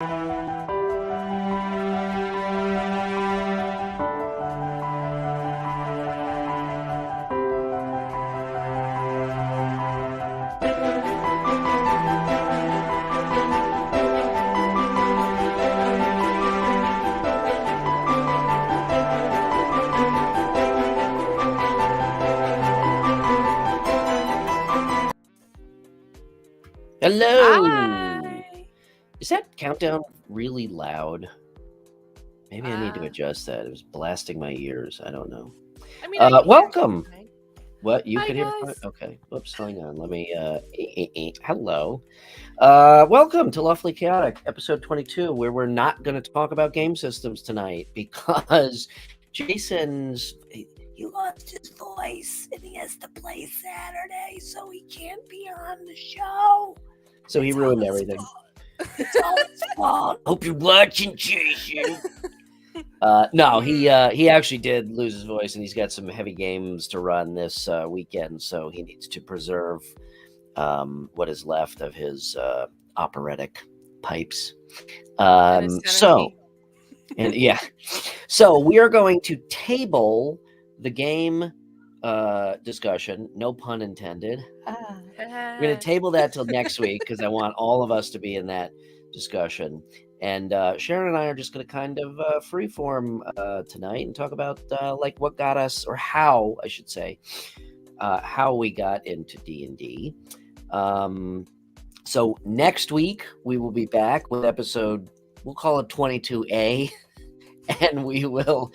Hello. Hi. Is that countdown really loud? Maybe I need to Uh, adjust that. It was blasting my ears. I don't know. I mean, I can hear Welcome. you fine. What, you Hi, could hear? guys. Okay. Whoops. Hang on. Let me. Hello. Welcome to Lawfully Chaotic, episode 22, where we're not going to talk about game systems tonight because Jason's. He lost his voice and he has to play Saturday, so he can't be on the show. So he ruined everything. It's all his fault. Hope you're watching, Jason. No, he actually did lose his voice, and he's got some heavy games to run this weekend, so he needs to preserve what is left of his operatic pipes. So we are going to table the game discussion. No pun intended. We're going to table that till next week because I want all of us to be in that discussion. And Sharon and I are just going to kind of freeform tonight and talk about like what got us, or how I should say, how we got into D&D. So next week we will be back with episode, we'll call it 22A. And we will,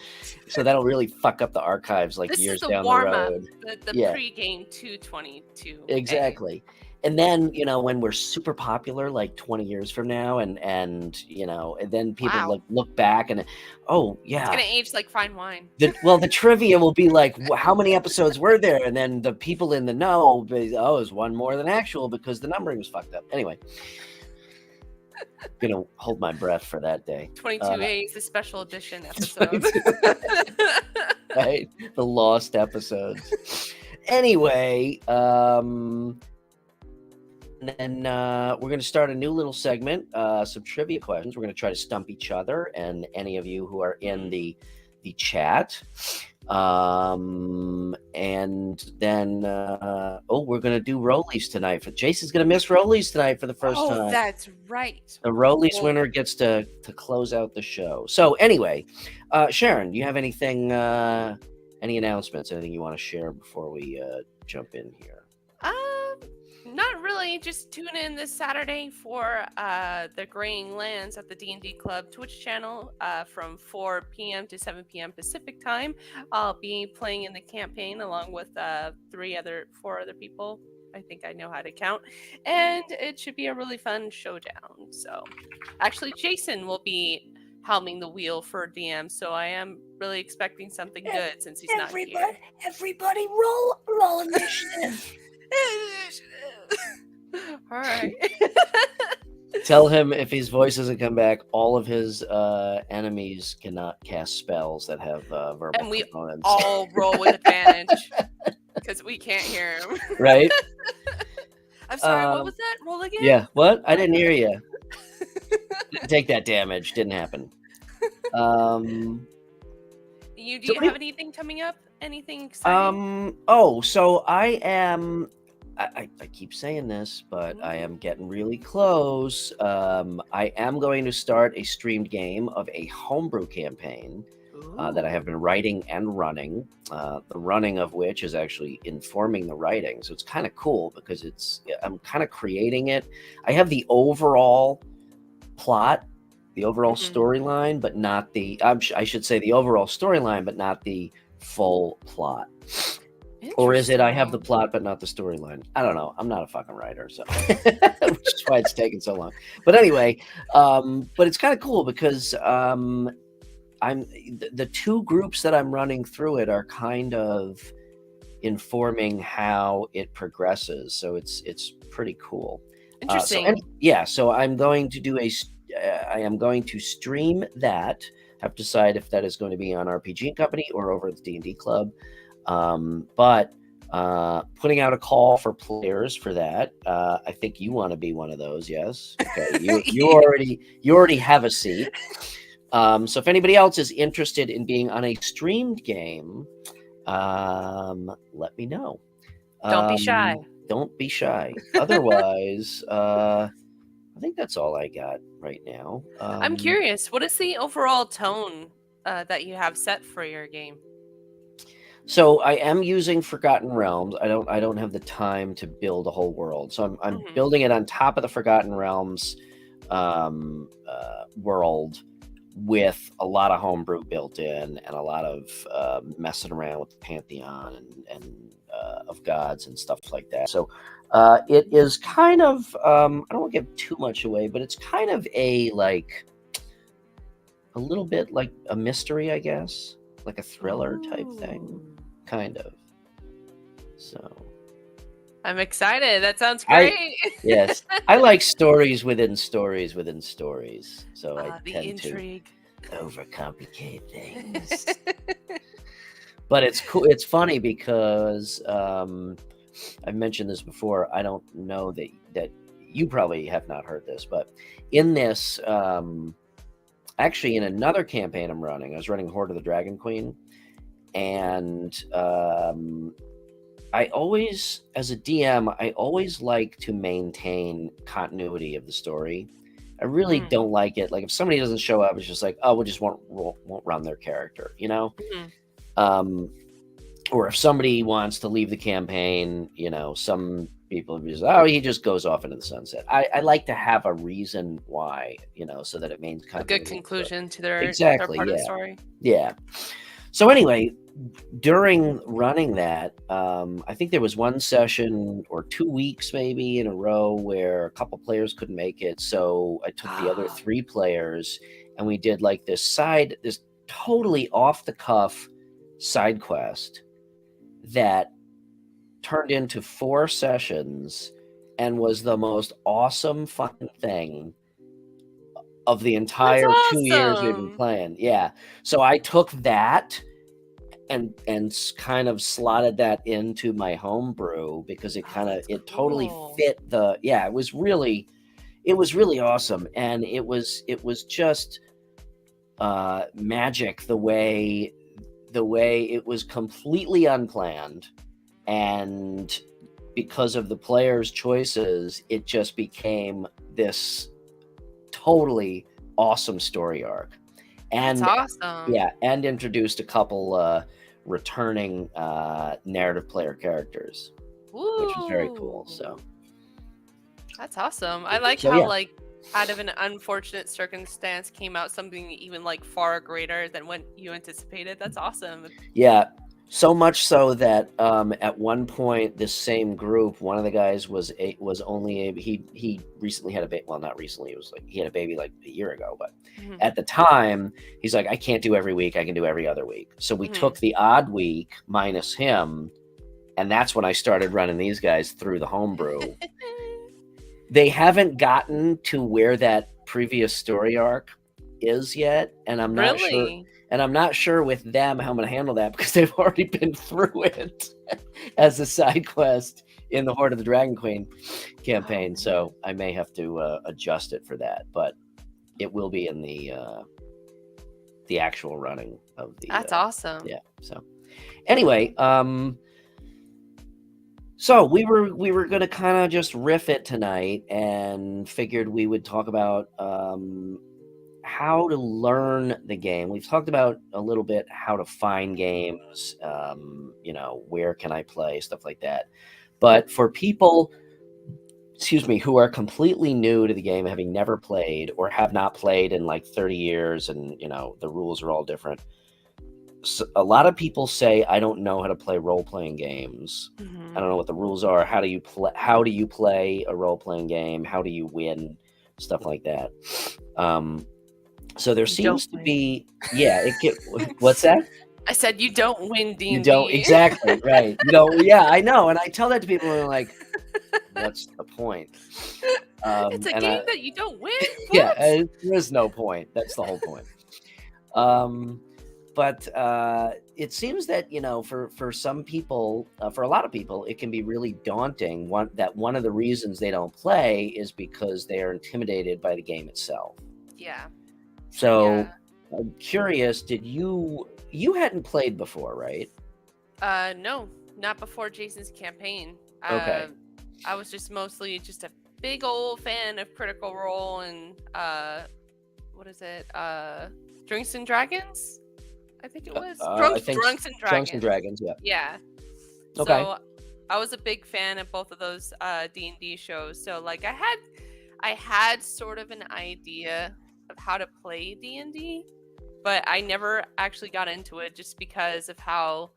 so that'll really fuck up the archives like This years is the down the warm-up, road. the pre-game 222. Exactly. And then, when we're super popular, like 20 years from now, and then people like look back and, oh yeah, it's gonna age like fine wine. The trivia will be like, how many episodes were there? And then the people in the know, it's one more than actual because the numbering was fucked up. Anyway. I'm gonna hold my breath for that day. 22A is the special edition episode. Right? The lost episodes. Anyway, and then we're going to start a new little segment, some trivia questions. We're going to try to stump each other and any of you who are in the chat. And then we're going to do rollies tonight. Jason's going to miss rollies tonight for the first time. Oh, that's right. The rollies winner gets to close out the show. So anyway, Sharon, do you have anything, any announcements, anything you want to share before we jump in here? Not really. Just tune in this Saturday for the Graying Lands at the D&D Club Twitch channel from 4 p.m. to 7 p.m. Pacific time. I'll be playing in the campaign along with 4 other people. I think I know how to count. And it should be a really fun showdown. So actually, Jason will be helming the wheel for DM, so I am really expecting something good since he's not here. Everybody roll initiative. All right. Tell him if his voice doesn't come back, all of his enemies cannot cast spells that have verbal and we components. all roll with advantage because we can't hear him. Right? I'm sorry, what was that? Roll again? Yeah, what? I didn't hear you. Didn't take that damage. Didn't happen. Do you have anything coming up? Anything exciting? So I am... I keep saying this, but I am getting really close. I am going to start a streamed game of a homebrew campaign that I have been writing and running. The running of which is actually informing the writing. So it's kind of cool because I'm kind of creating it. I have the overall plot, the overall storyline, but not the... I should say the overall storyline, but not the full plot. Or is it I have the plot but not the storyline? I don't know. I'm not a fucking writer, so which is why it's taking so long. But anyway, but it's kind of cool because the two groups that I'm running through it are kind of informing how it progresses. So it's pretty cool. Interesting. So I'm going to do I am going to stream that. Have to decide if that is going to be on RPG Company or over at the D&D Club. But Putting out a call for players for that. I think you want to be one of those. Yes. Okay. You already have a seat. So if anybody else is interested in being on a streamed game, let me know. Don't be shy. Don't be shy. Otherwise, I think that's all I got right now. I'm curious, what is the overall tone that you have set for your game? So I am using Forgotten Realms. I don't have the time to build a whole world. So I'm Mhm. building it on top of the Forgotten Realms world with a lot of homebrew built in and a lot of messing around with the pantheon and of gods and stuff like that. So it is kind of I don't want to give too much away, but it's kind of a little bit like a mystery, I guess, like a thriller type thing, Ooh. kind of. So I'm excited. That sounds great. yes, I like stories within stories within stories. So I The tend intrigue. to overcomplicate things. But it's cool. It's funny because I've mentioned this before. I don't know that you probably have not heard this, but in this, actually in another campaign I'm running, I was running Horde of the Dragon Queen, and I always, as a DM, I always like to maintain continuity of the story. I really Mm. don't like it. Like if somebody doesn't show up, it's just like, oh, we just won't run their character, you know. Mhm. Or if somebody wants to leave the campaign, you know, some people just, oh, he just goes off into the sunset. I like to have a reason why, you know, so that it means A good continuity. So, conclusion to their exactly, part of the yeah, story. yeah. So anyway, during running that, I think there was one session or 2 weeks maybe in a row where a couple players couldn't make it. So I took the other 3 players and we did like this totally off the cuff side quest that turned into 4 sessions and was the most awesome fucking thing of the That's entire 2 years we've been awesome. playing. Yeah. So I took that and kind of slotted that into my homebrew because it That's totally cool. fit it was really awesome, and it was just magic the way it was completely unplanned, and because of the players' choices, it just became this totally awesome story arc. That's And awesome. yeah, and introduced a couple returning narrative player characters, which was very cool. So That's awesome. I like how yeah, like out of an unfortunate circumstance came out something even like far greater than what you anticipated. That's awesome. yeah. So much so that at one point, this same group, one of the guys was only he recently had a baby. Well, not recently. It was like he had a baby like a year ago. But Mhm. at the time, he's like, I can't do every week. I can do every other week. So we Mhm. took the odd week minus him, and that's when I started running these guys through the homebrew. They haven't gotten to where that previous story arc is yet, and I'm not sure. Really? And I'm not sure with them how I'm going to handle that because they've already been through it as a side quest in the Horde of the Dragon Queen campaign. Oh, So I may have to adjust it for that, but it will be in the actual running of the. that's awesome. Yeah. So anyway, so we were going to kind of just riff it tonight, and figured we would talk about how to learn the game. We've talked about a little bit how to find games, you know, where can I play, stuff like that. But for people, who are completely new to the game, having never played or have not played in like 30 years, and you know the rules are all different. So a lot of people say, I don't know how to play role-playing games. I don't know what the rules are. How do you play a role-playing game? How do you win? Stuff like that. So there seems to be, what's that? I said you don't win D&D. You don't, exactly, right. You know, yeah, I know. And I tell that to people and they're like, what's the point? It's a game that you don't win. Yeah, there's no point. That's the whole point. but it seems that for some people, for a lot of people, it can be really daunting. One of the reasons they don't play is because they are intimidated by the game itself. Yeah. So Yeah. I'm curious, you hadn't played before, right? No, not before Jason's campaign. Okay. I was just mostly just a big old fan of Critical Role and what is it? Drinks and Dragons? I think it was I think Drunks and Drunks and Dragons. Dragons. Yeah. Yeah. Okay. So I was a big fan of both of those D&D shows. So like I had sort of an idea of how to play D&D, but I never actually got into it just because of how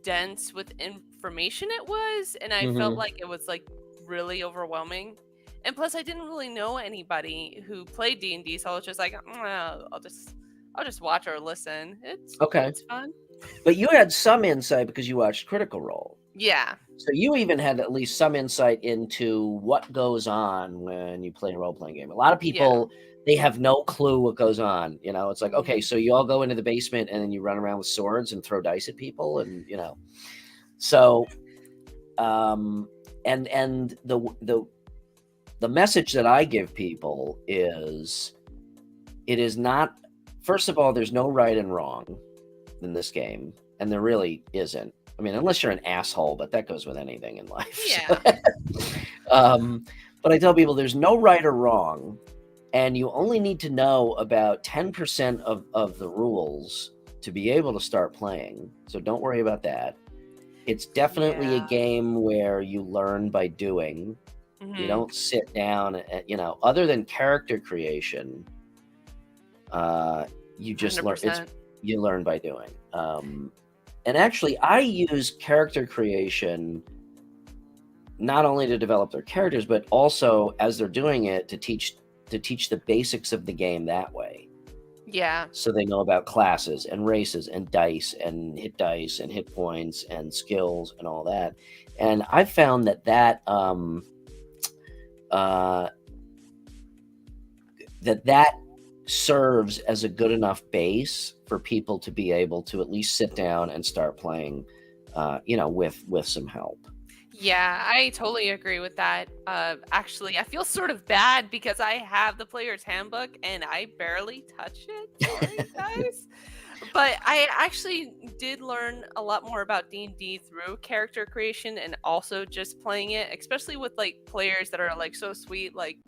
dense with information it was, and I felt like it was like really overwhelming. And plus I didn't really know anybody who played D&D, so I was just like, I'll just watch or listen. Okay. It's fun. But you had some insight because you watched Critical Role. Yeah. So you even had at least some insight into what goes on when you play a role-playing game. A lot of people, they have no clue what goes on. It's like, okay, so you all go into the basement and then you run around with swords and throw dice at people, and So, and the message that I give people is, it is not. First of all, there's no right and wrong in this game, and there really isn't. I mean, unless you're an asshole, but that goes with anything in life. Yeah. But I tell people there's no right or wrong, and you only need to know about 10% of the rules to be able to start playing. So don't worry about that. It's definitely a game where you learn by doing. You don't sit down and, other than character creation, you just learn. You learn by doing. And actually, I use character creation not only to develop their characters, but also as they're doing it to teach the basics of the game that way. Yeah. So they know about classes and races and dice and hit points and skills and all that. And I've found that serves as a good enough base for people to be able to at least sit down and start playing, with some help. Yeah, I totally agree with that. Actually, I feel sort of bad because I have the player's handbook and I barely touch it. Sorry, guys. But I actually did learn a lot more about D&D through character creation and also just playing it, especially with like players that are like so sweet, like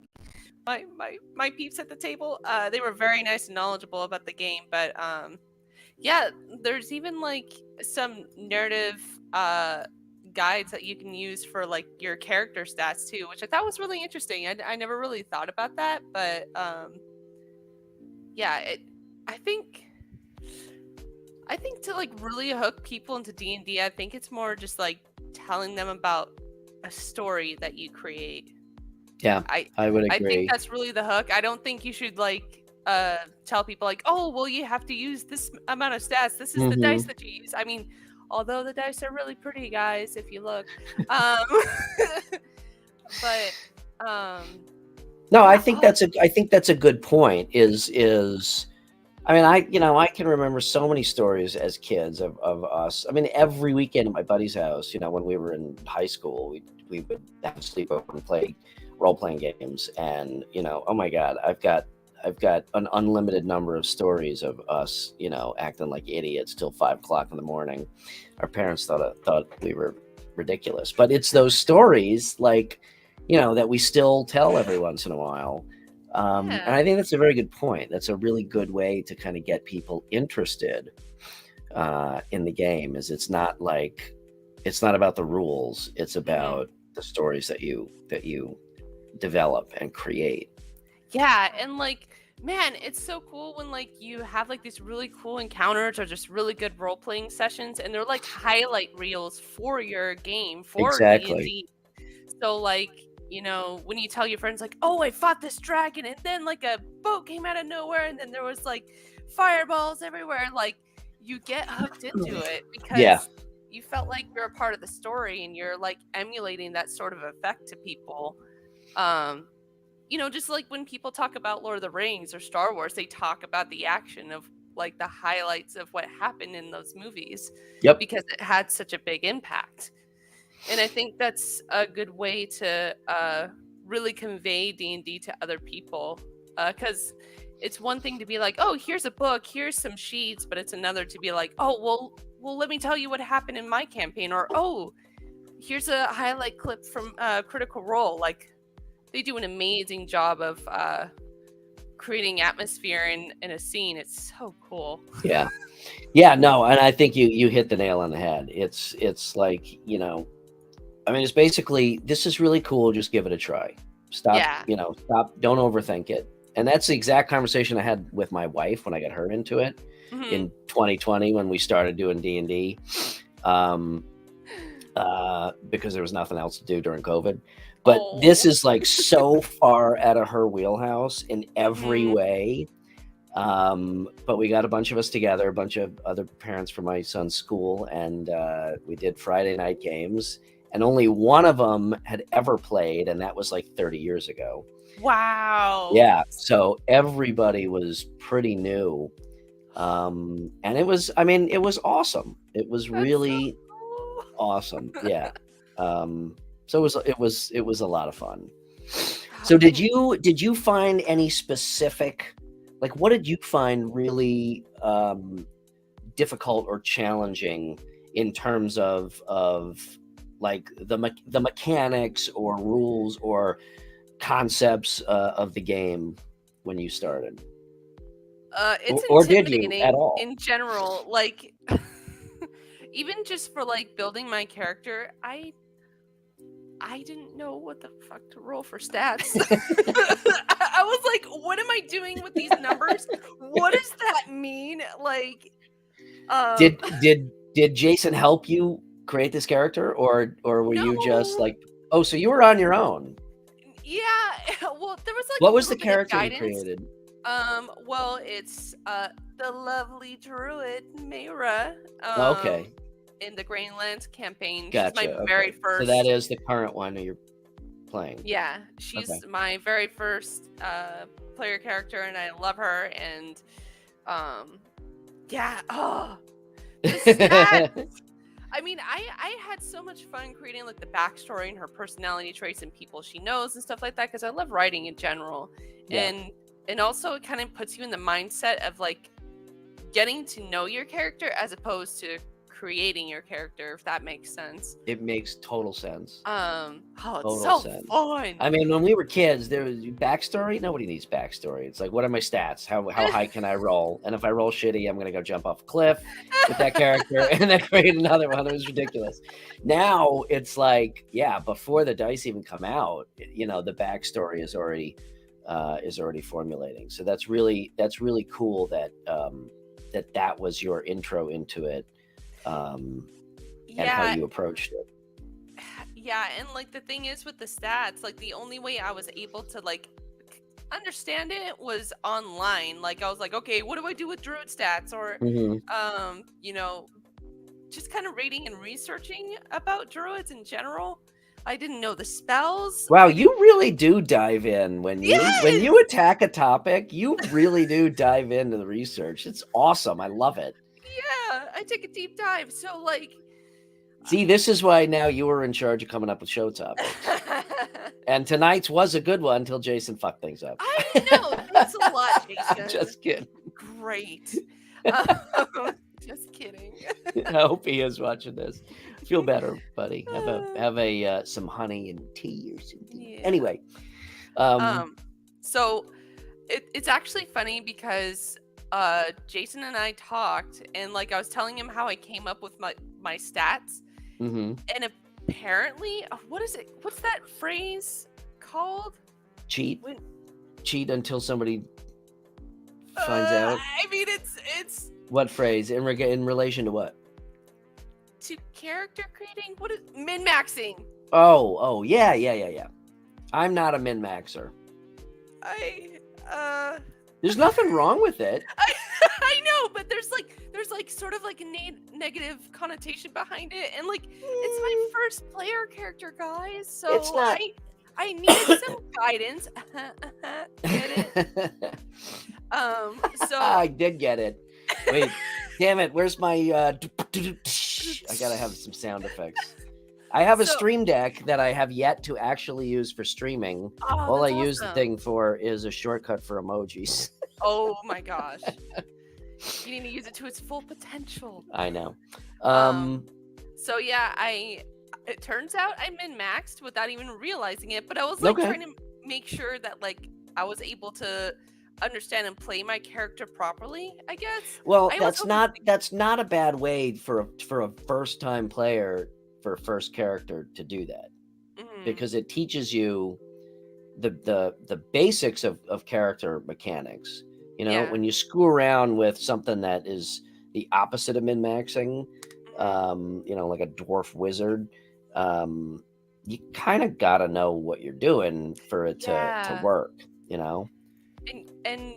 my peeps at the table. They were very nice and knowledgeable about the game, but yeah, there's even like some narrative guides that you can use for like your character stats too, which I thought was really interesting. I never really thought about that, but yeah, I think to like really hook people into D&D, I think it's more just like telling them about a story that you create. Yeah, I would agree. I think that's really the hook. I don't think you should like tell people like, oh, well, you have to use this amount of stats. This is the dice that you use. I mean, although the dice are really pretty, guys, if you look. But no, I think that's a good point. I mean, I can remember so many stories as kids of us. I mean, every weekend at my buddy's house, when we were in high school, we would have a sleepover and play role-playing games. And, oh my God, I've got an unlimited number of stories of us, acting like idiots till 5 o'clock in the morning. Our parents thought we were ridiculous, but it's those stories like, that we still tell every once in a while. And I think that's a very good point. That's a really good way to kind of get people interested in the game. Is it's not about the rules. It's about the stories that you develop and create. Yeah, and like, man, it's so cool when like you have like these really cool encounters or just really good role-playing sessions, and they're like highlight reels for your game, for Exactly. D&D. So like, when you tell your friends like, oh, I fought this dragon and then like a boat came out of nowhere and then there was like fireballs everywhere, like you get hooked into it because you felt like you're a part of the story and you're like emulating that sort of effect to people. just like when people talk about Lord of the Rings or Star Wars, they talk about the action of like the highlights of what happened in those movies Yep. because it had such a big impact. And I think that's a good way to really convey D&D to other people, because it's one thing to be like, oh, here's a book, here's some sheets, but it's another to be like, oh, well, let me tell you what happened in my campaign, or oh, here's a highlight clip from Critical Role. Like, they do an amazing job of creating atmosphere in a scene. It's so cool. Yeah. Yeah, no, and I think you hit the nail on the head. It's like, I mean, it's basically, this is really cool, just give it a try. Stop, Yeah. stop, don't overthink it. And that's the exact conversation I had with my wife when I got her into it in 2020 when we started doing D&D. Because there was nothing else to do during COVID. But this is like so far out of her wheelhouse in every way. But we got a bunch of us together, a bunch of other parents from my son's school, and we did Friday night games. And only one of them had ever played, and that was like 30 years ago. Wow. Yeah, so everybody was pretty new. And it was awesome. It was really awesome. Yeah. So it was a lot of fun. So did you find any specific, like, what did you find really difficult or challenging in terms of like the mechanics or rules or concepts of the game when you started? It's or did you intimidating at all? in general. Like, even just for like building my character, I didn't know what the fuck to roll for stats. I was like, what am I doing with these numbers? What does that mean? Like, did Jason help you create this character, or were you just no. like, oh, so you were on your own? Yeah. Well, there was like What a was the little bit of character you guidance. created? Well, it's the lovely druid Mayra. Okay, In the Greenlands campaign. gotcha. She's my very Okay. first. So that is the current one that you're playing. Yeah, she's Okay. my very first player character, and I love her. And yeah, oh, the stats. I mean, I had so much fun creating like the backstory and her personality traits and people she knows and stuff like that, because I love writing in general. Yeah. And also it kind of puts you in the mindset of like getting to know your character as opposed to creating your character, if that makes sense. It makes total sense. Oh, it's Total so sense. fun. I mean, when we were kids, there was backstory. Nobody needs backstory. It's like, what are my stats? How high can I roll? And if I roll shitty, I'm gonna go jump off a cliff with that character and then create another one. It was ridiculous. Now it's like, yeah, before the dice even come out, the backstory is already formulating. So that's really cool that that was your intro into it, and how you approached it. Yeah, and like the thing is with the stats, like the only way I was able to like understand it was online. Like I was like, okay, what do I do with druid stats? Or just kind of reading and researching about druids in general. I didn't know the spells. Wow, you really do dive in when you attack a topic. You really do dive into the research. It's awesome. I love it. Yeah, I take a deep dive. So like, see, this is why now you were in charge of coming up with show topics. And tonight's was a good one until Jason fucked things up. I know. Thanks a lot, Jason. Just kidding. Great. Just kidding. I hope he is watching this. Feel better, buddy. Have a some honey and tea or something. Yeah. Anyway, so it's actually funny because Jason and I talked, and like I was telling him how I came up with my stats, and apparently, what's that phrase called? Cheat until somebody finds out. I mean, it's what phrase in relation to what? To character creating? What is min-maxing? Oh, yeah. I'm not a min-maxer. There's nothing wrong with it. I know, but there's like sort of like a negative connotation behind it, and like it's my first player character, guys. So it's not. I needed some guidance. Get it? So I did get it. Wait, damn it! Where's my? I gotta have some sound effects. I have a so Stream Deck that I have yet to actually use for streaming. oh, All I that's use the awesome. thing for is a shortcut for emojis. Oh my gosh. You need to use it to its full potential. I know. Um so yeah, it turns out I min-maxed without even realizing it, but I was like Okay. trying to make sure that like I was able to understand and play my character properly, I guess. Well, I was hoping that's not a bad way for a first time player, for a first character, to do that, Mhm. because it teaches you the basics of character mechanics. You know, Yeah. when you screw around with something that is the opposite of min maxing, Mhm. you know, like a dwarf wizard, um, you kind of got to know what you're doing for it to Yeah. work. You know. And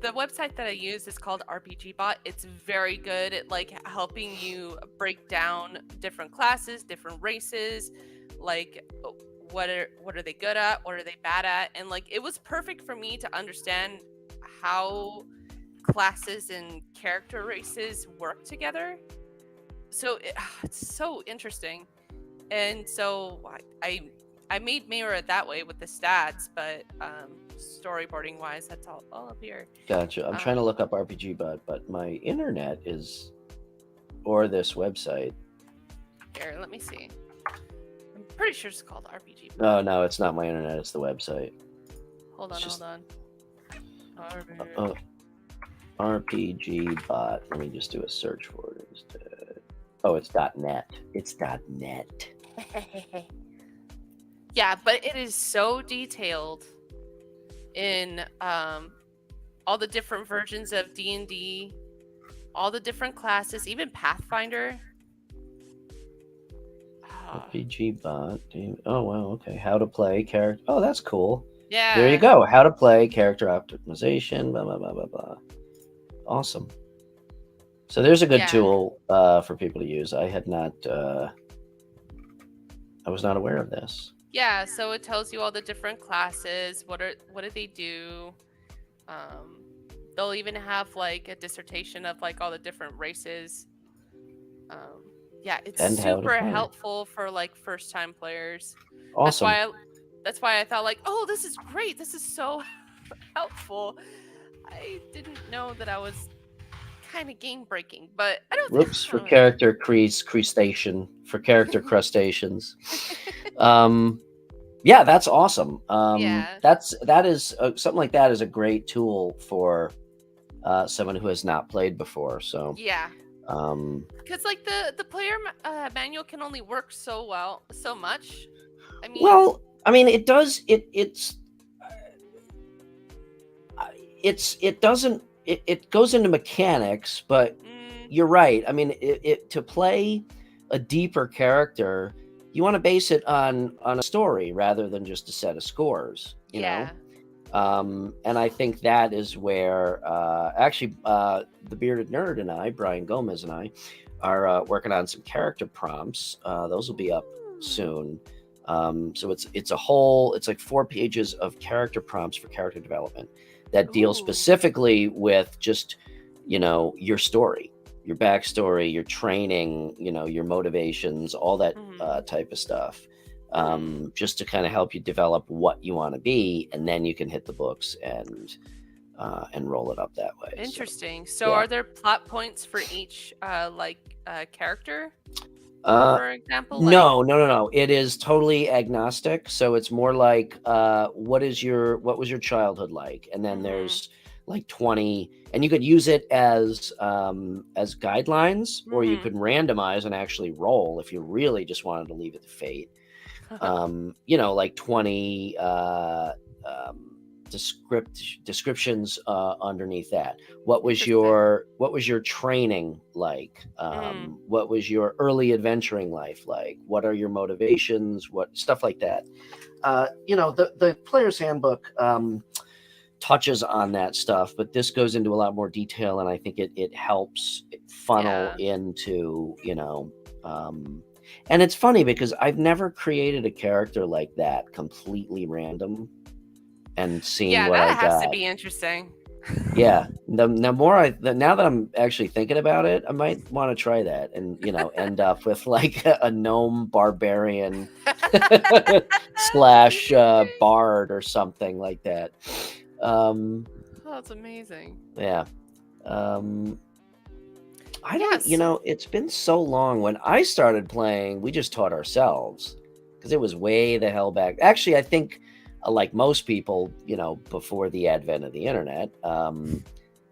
the website that I use is called RPG Bot. It's very good at like helping you break down different classes, different races, like what are they good at, what are they bad at, and like it was perfect for me to understand how classes and character races work together. So it's so interesting. And so I made Mira that way with the stats, but storyboarding wise, that's all up here. Gotcha. I'm trying to Um, look up RPG Bot, but my internet is, or this website. Here, let me see. I'm pretty sure it's called RPG. Oh no, it's not my internet. It's the website. Hold It's on, just hold on. uh, RPG Bot. Let me just do a search for it instead. Oh, it's .net. It's .net. Yeah, but it is so detailed in all the different versions of D&D, all the different classes, even Pathfinder. RPG Bot. Oh wow. Okay. How to play character. Oh, that's cool. There you Yeah. go. How to play character optimization. Blah blah blah blah blah. Awesome. So there's a good Yeah. tool for people to use. I had not. I was not aware of this. Yeah, so it tells you all the different classes, what do they do? Um they'll even have like a dissertation of like all the different races. Um yeah, it's And how to super play. helpful for like first time players. That's Awesome. why I that's why I thought like, "Oh, this is great. This is so helpful." I didn't know that I was kind of game breaking, but I don't Whoops, for think character crustacean, for character crustaceans. Um, yeah, that's awesome. Yeah. That is something like that is a great tool for someone who has not played before. So, Yeah. um, Because like the player manual can only work so much. I mean, well, I mean, it does. It doesn't. It goes into mechanics, but mm, you're right. I mean, it to play a deeper character, you want to base it on a story rather than just a set of scores. You know, yeah. and I think that is where actually the bearded nerd and I, Brian Gomez and I, are working on some character prompts. Those will be up Ooh. soon. So it's a whole. It's like 4 pages of character prompts for character development that deal Ooh. specifically with just, you know, your story, your backstory, your training, you know, your motivations, all that Mhm. type of stuff, Mhm. just to kind of help you develop what you want to be, and then you can hit the books and roll it up that way. So Interesting. So yeah. are there plot points for each character? Uh, For example, like no, no, no, no. It is totally agnostic. So it's more like, what was your childhood like? And then mhm. there's like 20, and you could use it as guidelines, or you Mhm. could randomize and actually roll if you really just wanted to leave it to fate. You know, like 20 um, descriptions underneath that. Interesting. What was your training like? Mm. What was your early adventuring life like? What are your motivations? What stuff like that? You know, the player's handbook touches on that stuff, but this goes into a lot more detail, and I think it helps funnel Yeah. into, you know. Um, And it's funny because I've never created a character like that, completely random, and seen Yeah, what I that has to got. be interesting. Yeah, now that I'm actually thinking about it, I might want to try that, and end up with like a gnome barbarian slash bard or something like that. Um, Oh, that's amazing. yeah. Um, I don't, Yes. it's been so long. When I started playing, we just taught ourselves because it was way the hell back. Actually, I think, like most people, before the advent of the internet,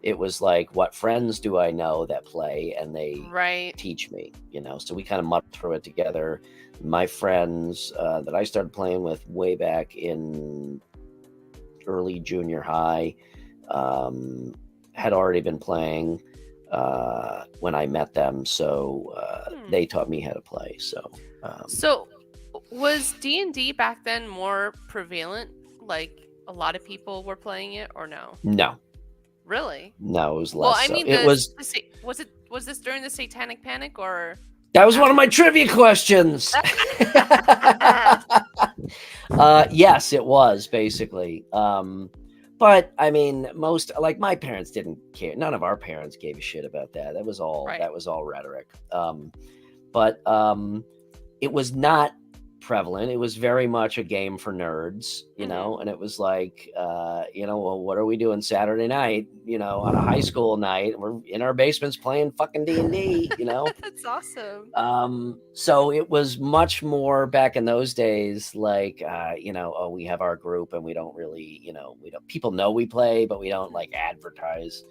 it was like, what friends do I know that play, and they Right. teach me, So we kind of muddled through it together. My friends that I started playing with way back in early junior high had already been playing when I met them, so they taught me how to play. So, was D&D back then more prevalent? Like a lot of people were playing it, or no? No, Really? no, it was Well, less I so. mean, It was was this during the Satanic Panic or that was one of after? my trivia questions. Yes, it was basically. But I mean, most like my parents didn't care. None of our parents gave a shit about that. That was all. Right. That was all rhetoric. But it was not prevalent. It was very much a game for nerds, and it was like, well, what are we doing Saturday night, on a high school night? We're in our basements playing fucking D&D, That's awesome. So it was much more back in those days, like, oh, we have our group and we don't really, we don't, people know we play, but we don't like advertise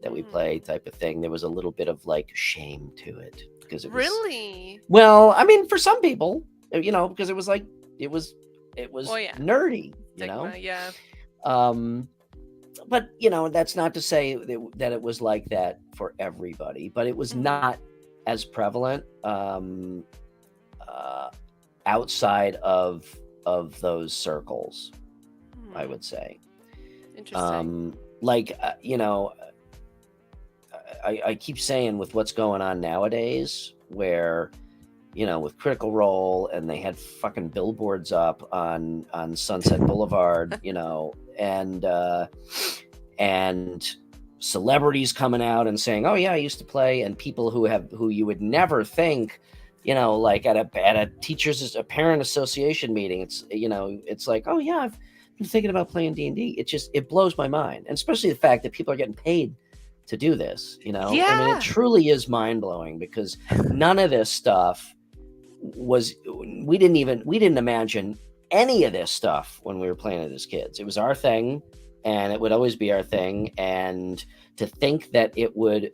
that we play type of thing. There was a little bit of like shame to it because it was Really? well, I mean, for some people, because it was like it was Oh yeah. nerdy, Stigma, yeah. But that's not to say that it was like that for everybody, but it was not as prevalent outside of those circles, I would say. Interesting. Like I keep saying with what's going on nowadays, where with Critical Role, and they had fucking billboards up on Sunset Boulevard, and celebrities coming out and saying, "Oh yeah, I used to play," and people who you would never think, like at a parent association meeting, it's like, "Oh yeah, I've been thinking about playing D&D." It blows my mind, and especially the fact that people are getting paid to do this. I mean, Yeah. it truly is mind blowing because none of this stuff we didn't imagine any of this stuff when we were playing it as kids. It was our thing, and it would always be our thing. And to think that it would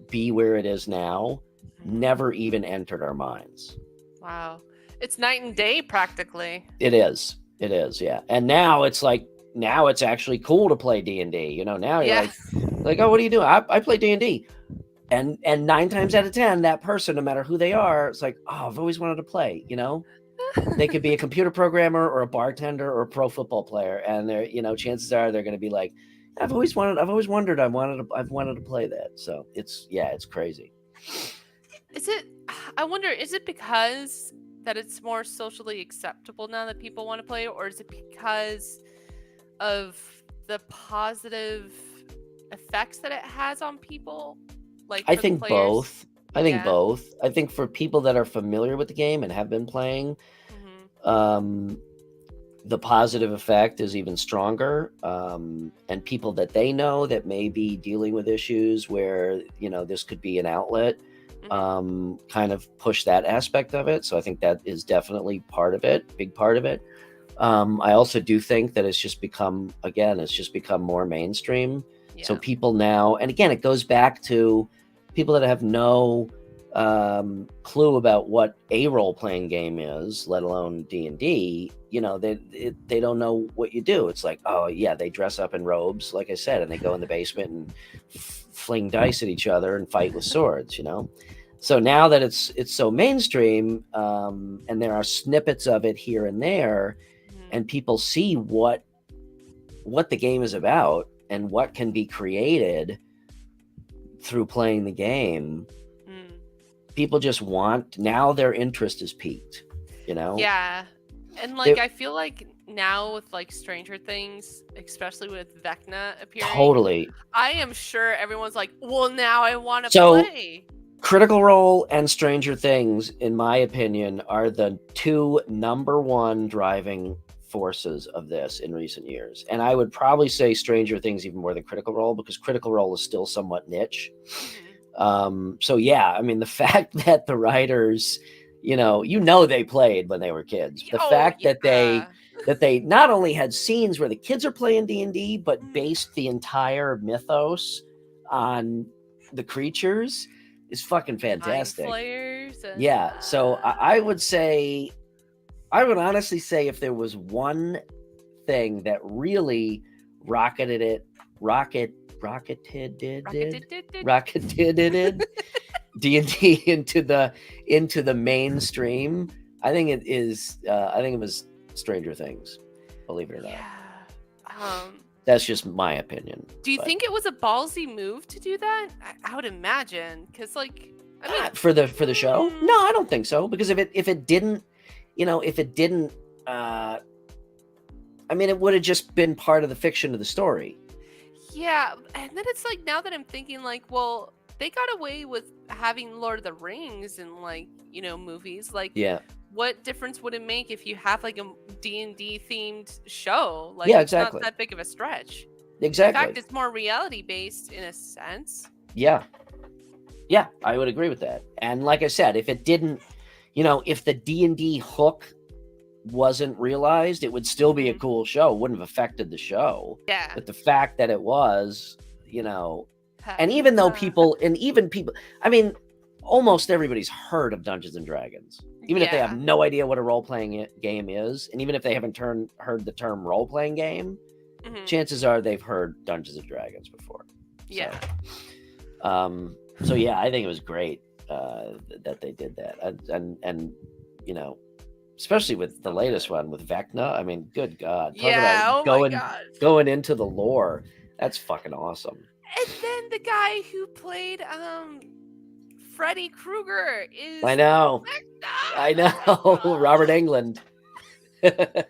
be where it is now never even entered our minds. Wow. It's night and day practically. It is, yeah. And now it's like, now it's actually cool to play D&D. Now you're like, oh, what do you do? I play D&D. And 9 times out of 10, that person, no matter who they are, it's like, oh, I've always wanted to play. They could be a computer programmer or a bartender or a pro football player, and they're, chances are they're going to be like, I've always wondered, I've wanted to play that. So it's crazy. I wonder, is it because that it's more socially acceptable now that people want to play, or is it because of the positive effects that it has on people? Like, I think both. I think Yeah. both. I think for people that are familiar with the game and have been playing, the positive effect is even stronger. And people that they know that may be dealing with issues where, this could be an outlet, kind of push that aspect of it. So I think that is definitely part of it, big part of it. I also do think that it's just become more mainstream. Yeah. So people now, and again, it goes back to people that have no clue about what a role-playing game is, let alone D&D. They don't know what you do. It's like, oh yeah, they dress up in robes, like I said, and they go in the basement and fling dice at each other and fight with swords. So now that it's so mainstream, and there are snippets of it here and there, and people see what the game is about and what can be created through playing the game, people just want, now their interest is peaked, Yeah. And like They- I feel like now with like Stranger Things, especially with Vecna appearing, totally. I am sure everyone's like, well, now I want to So play. Critical Role and Stranger Things, in my opinion, are the two number one driving forces of this in recent years. And I would probably say Stranger Things even more than Critical Role, because Critical Role is still somewhat niche. So yeah, I mean, the fact that the writers, they played when they were kids. The Oh, fact that yeah. they not only had scenes where the kids are playing D&D, but Mhm. based the entire mythos on the creatures is fucking Mind fantastic. flayers. Yeah, so I would honestly say, if there was one thing that really rocketed it, rocketed D&D into the mainstream, I think it was Stranger Things, believe it or not. Yeah. That's just my opinion. Do you think it was a ballsy move to do that? I would imagine, because like, I mean, for the show? No, I don't think so. Because if it didn't, I mean, it would have just been part of the fiction of the story. Yeah, and then it's like, now that I'm thinking, like, well, they got away with having Lord of the Rings and like, movies. Like, Yeah. What difference would it make if you have like a D&D themed show? Like, Yeah, it's not exactly. that big of a stretch. Exactly. In fact, it's more reality based in a sense. Yeah. Yeah, I would agree with that. And like I said, if it didn't, if the D&D hook wasn't realized, it would still be a cool show. It wouldn't have affected the show. Yeah. But the fact that it was, and even though people, I mean, almost everybody's heard of Dungeons and Dragons, even if they have no idea what a role-playing game is, and even if they haven't heard the term role-playing game, chances are they've heard Dungeons and Dragons before. Yeah. So yeah, I think it was great that they did that, and especially with the latest one with Vecna. I mean, good God, talk about going into the lore. That's fucking awesome. And then the guy who played Freddy Krueger is I know. Robert Englund. So good.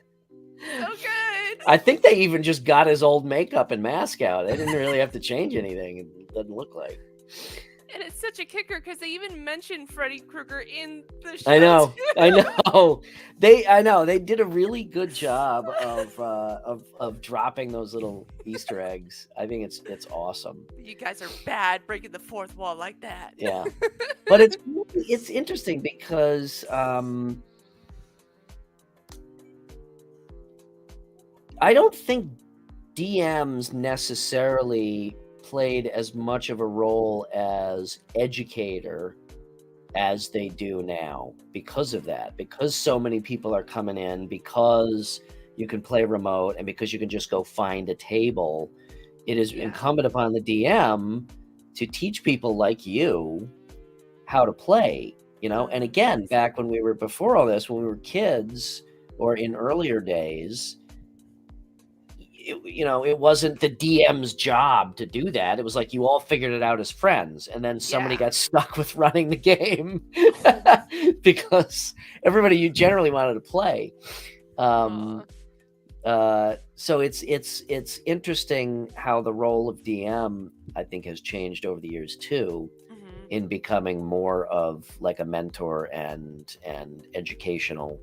I think they even just got his old makeup and mask out. They didn't really have to change anything. It doesn't look like. And it's such a kicker because they even mentioned Freddy Krueger in the show. I know. They did a really good job of dropping those little Easter eggs. I think it's awesome. You guys are bad breaking the fourth wall like that. Yeah, but it's interesting because I don't think DMs necessarily played as much of a role as educator as they do now because of that, because so many people are coming in, because you can play remote, and because you can just go find a table. It is incumbent upon the DM to teach people like you how to play, and again, back when we were before all this, when we were kids or in earlier days, it wasn't the DM's job to do that. It was like you all figured it out as friends, and then somebody got stuck with running the game because everybody you generally wanted to play. So it's interesting how the role of DM, I think, has changed over the years too, in becoming more of like a mentor and educational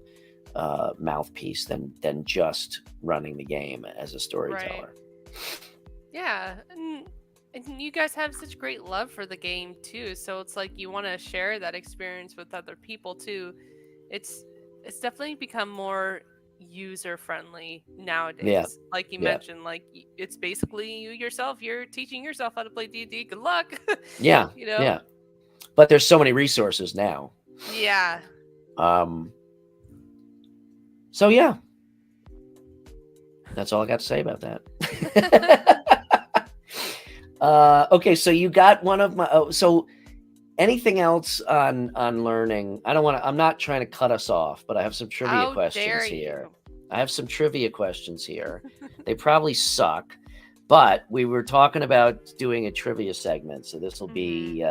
mouthpiece than just running the game as a storyteller. Right. Yeah, and you guys have such great love for the game too, so it's like you want to share that experience with other people too. It's definitely become more user friendly nowadays. Like you mentioned, like it's basically you yourself, you're teaching yourself how to play D&D. Good luck. Yeah. But there's so many resources now. So yeah, that's all I got to say about that. Okay, so you got one of my. So anything else on learning? I'm not trying to cut us off, but I have some trivia questions here. I have some trivia questions here. They probably suck, but we were talking about doing a trivia segment, so this will be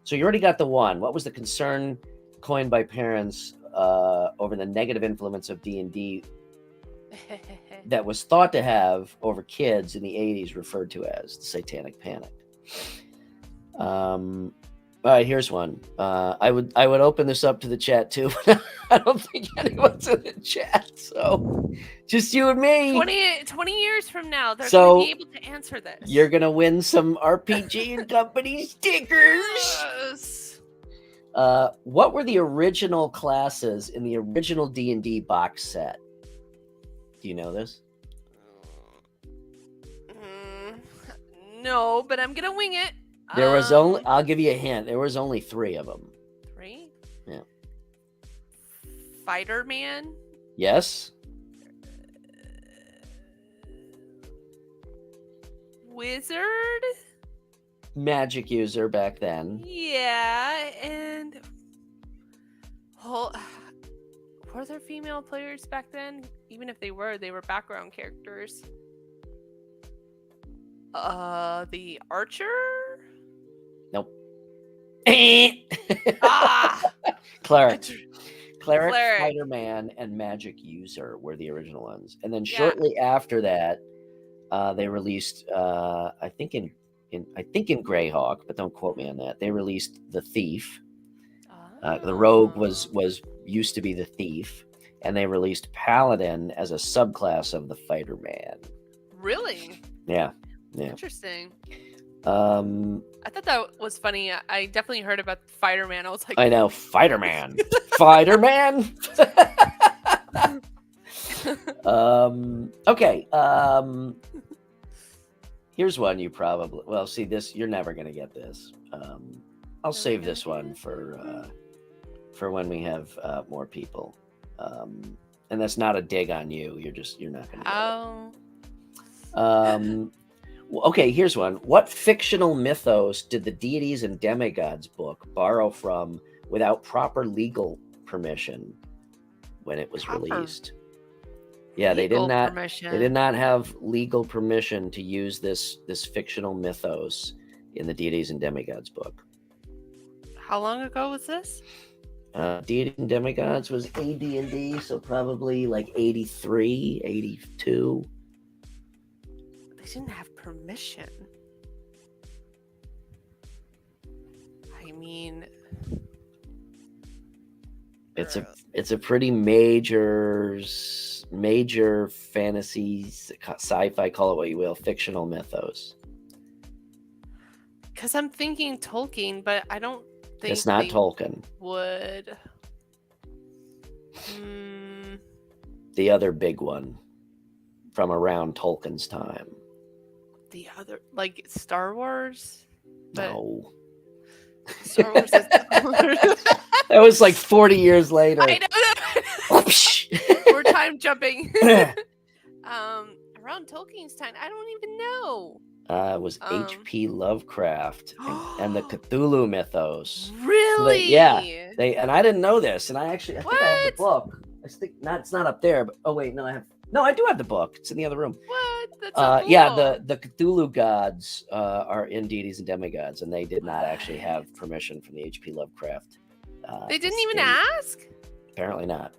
So you already got the one. What was the concern coined by parents over the negative influence of D&D that was thought to have over kids in the 80s, referred to as the Satanic Panic? All right, here's one. I would open this up to the chat too, but I don't think anyone's in the chat, so just you and me. 20 years from now, they're So, going to be able to answer this. You're gonna win some RPG and Company stickers. Yes. What were the original classes in the original D&D box set? Do you know this? No, but I'm gonna wing it. There was only. I'll give you a hint. There was only 3 of them. 3? Yeah. Fighter Man. Yes. Wizard. Magic user back then. Yeah, and were there female players back then? Even if they were background characters. The archer? Nope. Ah! Cleric, Fighter Man, and Magic user were the original ones. And then shortly after that, they released, I think in Greyhawk, but don't quote me on that. They released the Thief. The Rogue was used to be the Thief, and they released Paladin as a subclass of the Fighter Man. Really? Yeah. Interesting. I thought that was funny. I definitely heard about Fighter Man. I was like, I know, Fighter Man. Fighter Man. Okay. Here's one you probably, well, see this, you're never going to get this. I'll save this one for when we have more people. And that's not a dig on you. You're not going to get it. Okay, here's one. What fictional mythos did the Deities and Demigods book borrow from without proper legal permission when it was released? Yeah, they did not have legal permission to use this fictional mythos in the Deities and Demigods book. How long ago was this? Deities and Demigods was AD&D, so probably like 83, 82. They didn't have permission. I mean, it's a pretty major fantasy, sci-fi, call it what you will, fictional mythos. Because I'm thinking Tolkien, but I don't think it's not Tolkien. Would the other big one from around Tolkien's time? The other, like Star Wars? No. Star Wars is that was like 40 years later. I know. We're time jumping. Around Tolkien's time, I don't even know. It was H.P. Lovecraft and the Cthulhu mythos. Really? And I didn't know this, and I think I have the book. It's not up there, but I do have the book. It's in the other room. What? That's so cool. Yeah, the Cthulhu gods are in Deities and Demigods, and they did not actually have permission from the H.P. Lovecraft. They didn't even ask? Apparently not.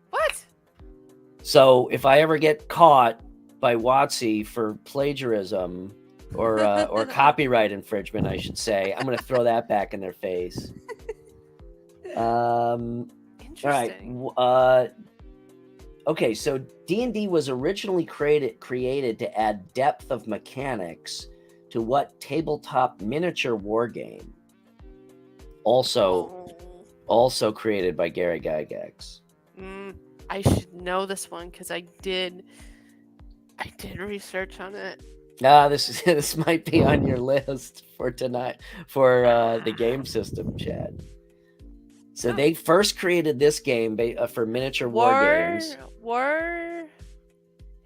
What? So if I ever get caught by WotC for plagiarism or copyright infringement, I should say, I'm going to throw that back in their face. Interesting. All right. Okay, so D&D was originally created to add depth of mechanics to what tabletop miniature war game? Also created by Gary Gygax. I should know this one because I did research on it. This might be on your list for tonight for the game system, Chad. So they first created this game for miniature war games.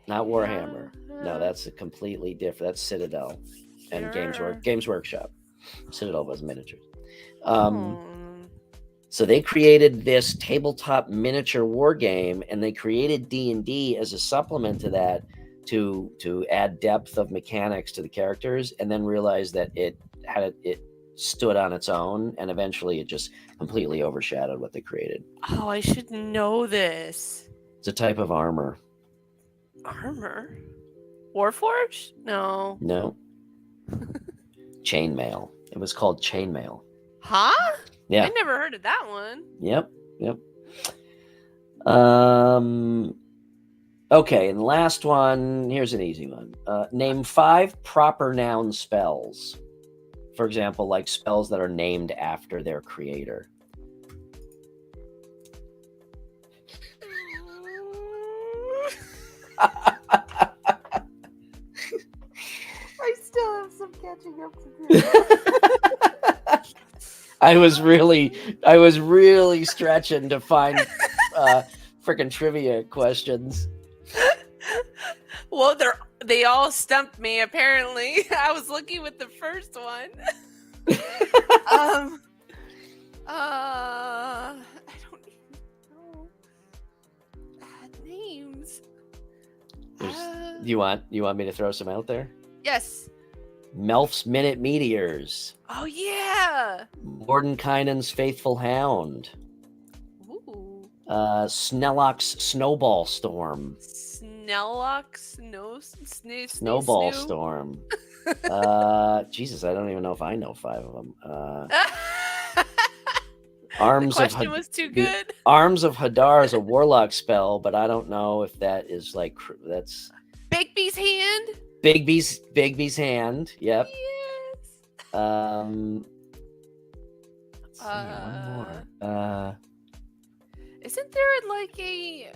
Not Warhammer. No, that's a completely different. That's Citadel and Games Workshop. Citadel was miniatures. So they created this tabletop miniature war game, and they created D&D as a supplement to that to add depth of mechanics to the characters, and then realized that it stood on its own, and eventually it just completely overshadowed what they created. Oh, I should know this. It's a type of armor. Armor? Warforged? No. No. Chainmail. It was called chainmail. Huh? Yeah. I never heard of that one. Yep. Okay, and the last one, here's an easy one. Name 5 proper noun spells. For example, like spells that are named after their creator. I still have some catching up to do. I was really stretching to find freaking trivia questions. Well, they all stumped me. Apparently, I was lucky with the first one. I don't even know names. You want me to throw some out there? Yes. Melf's Minute Meteors. Oh yeah. Mordenkainen's Faithful Hound. Ooh. Snellock's Snowball Storm. Snellock's Snowball Storm. Jesus, I don't even know if I know 5 of them. Arms the question was too good. Arms of Hadar is a warlock spell, but I don't know if that is like that's Bigby's hand. Bigby's hand. Yep. Yes. Let's see, one more. Isn't there like a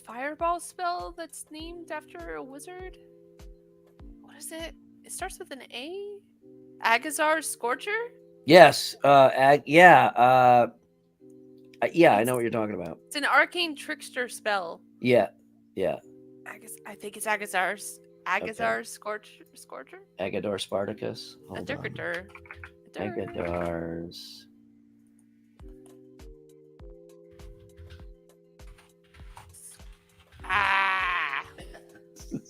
fireball spell that's named after a wizard? What is it? It starts with an A? Agazar's Scorcher? Yes. Yeah. I know what you're talking about. It's an arcane trickster spell. Yeah. I think it's Agazar's Scorcher? Agador Spartacus. Agadar's.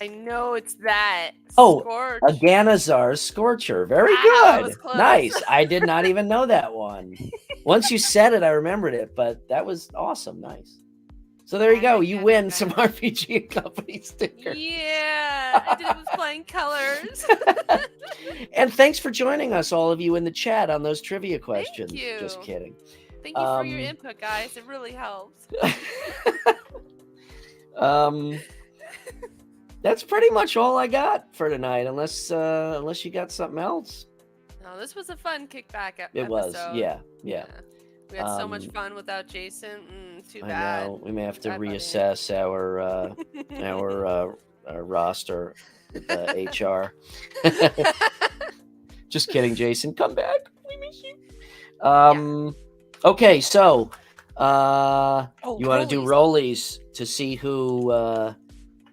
I know it's that. Oh, Scorch. Aganazar's Scorcher. Very That good. was close. Nice. I did not even know that one. Once you said it, I remembered it, but that was awesome. Nice. So there you go. You win some RPG Company sticker. Yeah, I was playing colors. And thanks for joining us, all of you in the chat on those trivia questions. Thank you. Just kidding. Thank you for your input, guys. It really helps. That's pretty much all I got for tonight, unless you got something else. No, this was a fun kickback episode. It was, yeah. We had so much fun without Jason. Too bad. I know. We may have to reassess our roster, HR. Just kidding, Jason. Come back. We miss you. Okay, so you want to do rollies to see who? I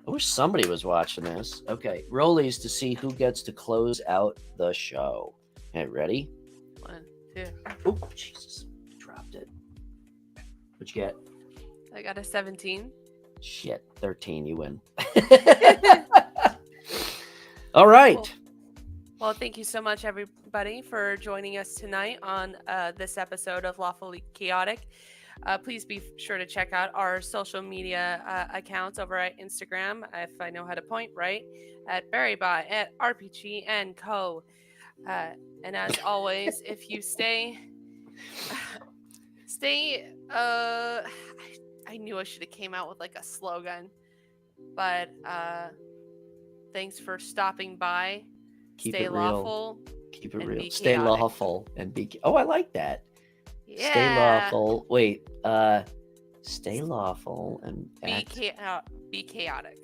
wish somebody was watching this. Okay, rollies to see who gets to close out the show. Okay, ready? 1, 2. Oh, Jesus. Dropped it. What'd you get? I got a 17. Shit, 13. You win. All right. Cool. Well, thank you so much, everybody, for joining us tonight on this episode of Lawfully Chaotic. Please be sure to check out our social media accounts over at Instagram, if I know how to point right, at BerryBot, at RPG and Co. And as always, if you stay. I knew I should have came out with like a slogan, but thanks for stopping by. Stay lawful. Keep it real. Stay lawful and be. Oh, I like that. Yeah. Stay lawful. Wait. Stay lawful and be chaotic.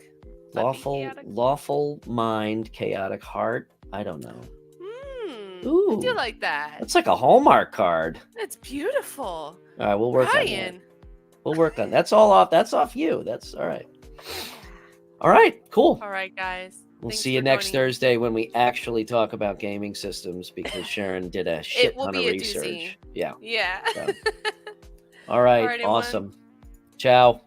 Lawful mind, chaotic heart. I don't know. Ooh, I do like that. That's like a Hallmark card. That's beautiful. All right, we'll work on that. We'll work on that's all off. That's off you. That's all right. All right, cool. All right, guys. We'll see you next Thursday when we actually talk about gaming systems because Sharon did a shit ton of research. Yeah. Yeah. So. All right. Awesome. Ciao.